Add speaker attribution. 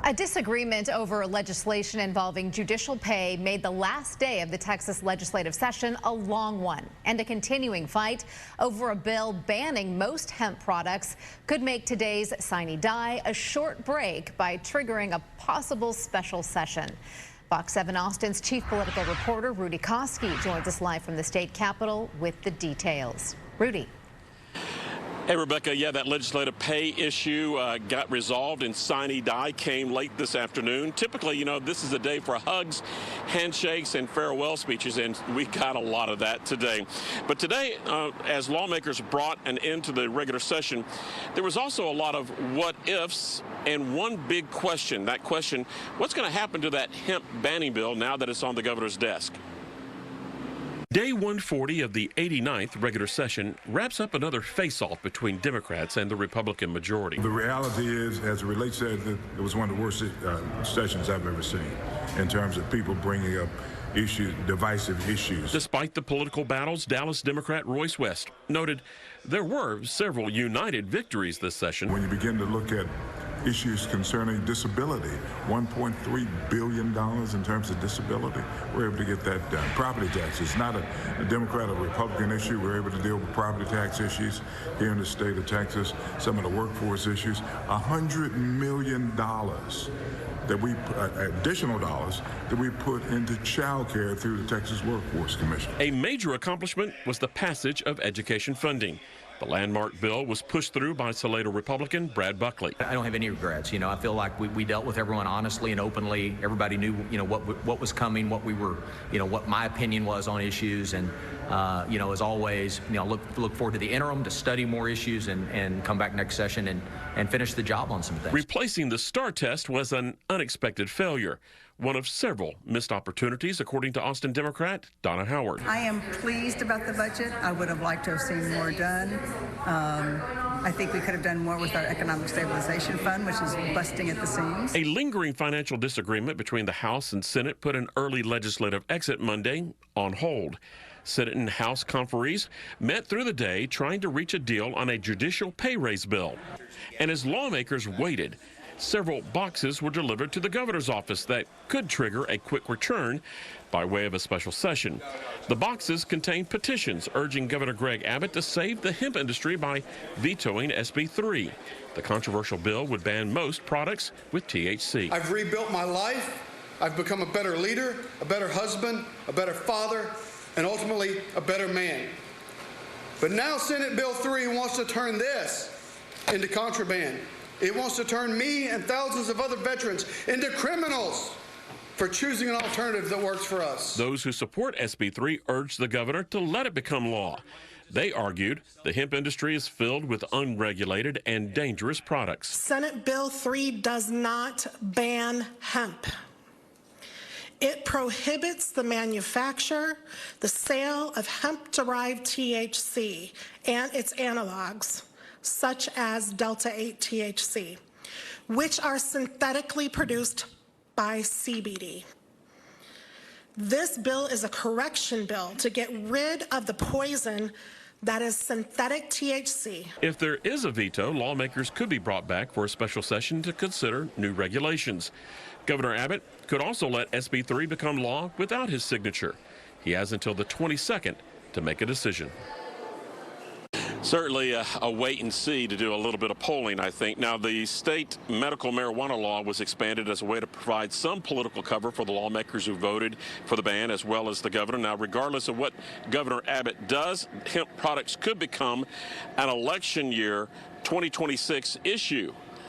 Speaker 1: A disagreement over legislation involving judicial pay made the last day of the Texas legislative session a long one. And a continuing fight over a bill banning most hemp products could make today's sine die a short break by triggering a possible special session. Fox 7 Austin's chief political reporter Rudy Koski joins us live from the state capitol with the details. Rudy.
Speaker 2: Hey, Rebecca, yeah, that legislative pay issue got resolved, and sine die came late this afternoon. Typically, you know, this is a day for hugs, handshakes, and farewell speeches, and we got a lot of that today. But today, as lawmakers brought an end to the regular session, there was also a lot of what-ifs and one big question. That question, what's going to happen to that hemp banning bill now that it's on the governor's desk? Day 140 of the 89th regular session wraps up another face-off between Democrats and the Republican majority.
Speaker 3: The reality is, as it relates to it, it was one of the worst sessions I've ever seen in terms of people bringing up issues, divisive issues.
Speaker 2: Despite the political battles, Dallas Democrat Royce West noted there were several united victories this session.
Speaker 3: When you begin to look at issues concerning disability, $1.3 billion in terms of disability. We're able to get that done. Property taxes, not a Democrat or Republican issue. We're able to deal with property tax issues here in the state of Texas, some of the workforce issues. $100 million that we, additional dollars that we put into child care through the Texas Workforce Commission.
Speaker 2: A major accomplishment was the passage of education funding. The landmark bill was pushed through by Salado Republican Brad Buckley.
Speaker 4: I don't have any regrets. You know, I feel like we dealt with everyone honestly and openly. Everybody knew, you know, what was coming, what we were, you know, what my opinion was on issues. And, you know, as always, you know, look forward to the interim to study more issues and come back next session and finish the job on some things.
Speaker 2: Replacing the STAR test was an unexpected failure. One of several missed opportunities, according to Austin Democrat Donna Howard.
Speaker 5: I am pleased about the budget. I would have liked to have seen more done. I think we could have done more with our Economic Stabilization Fund, which is busting at the seams.
Speaker 2: A lingering financial disagreement between the House and Senate put an early legislative exit Monday on hold. Senate and House conferees met through the day trying to reach a deal on a judicial pay raise bill. And as lawmakers waited, several boxes were delivered to the governor's office that could trigger a quick return by way of a special session. The boxes contain petitions urging Governor Greg Abbott to save the hemp industry by vetoing SB 3. The controversial bill would ban most products with THC.
Speaker 6: I've rebuilt my life. I've become a better leader, a better husband, a better father, and ultimately a better man. But now Senate Bill 3 wants to turn this into contraband. It wants to turn me and thousands of other veterans into criminals for choosing an alternative that works for us.
Speaker 2: Those who support SB 3 urged the governor to let it become law. They argued the hemp industry is filled with unregulated and dangerous products.
Speaker 7: Senate Bill 3 does not ban hemp. It prohibits the manufacture, the sale of hemp-derived THC and its analogs, such as Delta-8 THC, which are synthetically produced by CBD. This bill is a correction bill to get rid of the poison that is synthetic THC.
Speaker 2: If there is a veto, lawmakers could be brought back for a special session to consider new regulations. Governor Abbott could also let SB 3 become law without his signature. He has until the 22nd to make a decision. Certainly a wait and see to do a little bit of polling, I think. Now, the state medical marijuana law was expanded as a way to provide some political cover for the lawmakers who voted for the ban, as well as the governor. Now, regardless of what Governor Abbott does, hemp products could become an election year 2026 issue.